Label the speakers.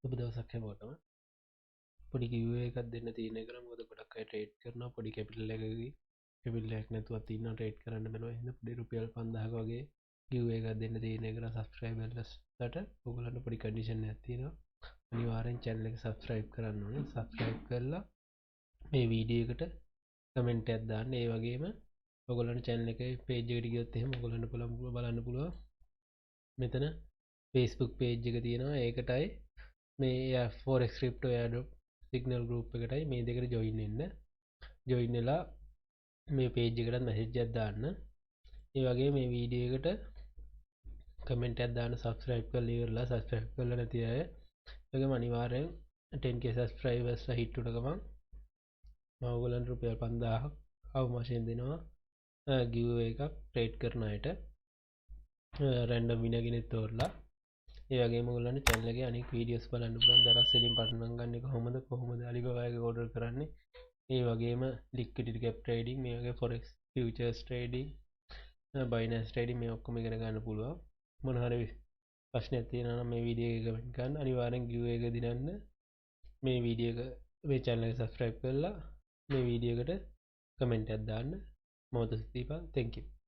Speaker 1: ඔබ දවසක් හැමෝටම පොඩි giveaway එකක් දෙන්න තියෙන එක නම් මොකද ගොඩක් අය ට්‍රේඩ් කරනවා පොඩි කැපිටල් එකකදී කැපිටල් එකක් නැතුවත් ඉන්නවා ට්‍රේඩ් කරන්න බැලුවා හින්දා පොඩි රුපියල් 5000ක වගේ giveaway එකක් දෙන්න තියෙන එක නම් සබ්ස්ක්‍රයිබර්ස්ලට ඔයගොල්ලන්ට පොඩි කන්ඩිෂන් එකක් තියෙනවා අනිවාර්යෙන් channel එක subscribe කරන්න ඕනේ subscribe කරලා මේ වීඩියෝ එකට කමෙන්ට් එකක් දාන්න ඒ වගේම ඔයගොල්ලන්ට channel එකේ page එකට ගියොත් එහෙම ඔයගොල්ලන්ට බලන්න පුළුවන් මෙතන Facebook page එක තියෙනවා ඒකටයි මේ Forex crypto airdrop signal group එකටයි මේ දෙකට join වෙන්න join වෙලා මේ page එකට message එකක් දාන්න ඒ වගේ මේ වීඩියෝ එකට කමෙන්ට් එකක් දාන්න subscribe කරලා ඉවරලා subscribe කරලා නැති අය ඒකම අනිවාර්යෙන් 10k subscribers ලා hit උන ගමන් මම ඔයගොල්ලන්ට රුපියල් 5000ක් අවමාශයෙන් දෙනවා giveaway එකක් trade කරන අයට random winner කෙනෙක් තෝරලා ඒ වගේම ඔයගොල්ලන්ට channel එකේ අනෙක් videos බලන්න පුළුවන් දරස් වලින් පටන් ගන්න කොහොමද Alibaba එක order කරන්නේ ඒ වගේම liquidity gap trading මේ වගේ forex futures trading Binance trading මේ ඔක්කොම ඉගෙන ගන්න පුළුවන් මොන හරි ප්‍රශ්නයක් තියෙනවා නම් මේ වීඩියෝ එක කමෙන්ට් කරන්න අනිවාර්යෙන් giveaway එක දිනන්න මේ වීඩියෝ එක මේ channel එක subscribe කරලා මේ වීඩියෝ එකට කමෙන්ට් එකක් දාන්න මම තස්දීපා thank you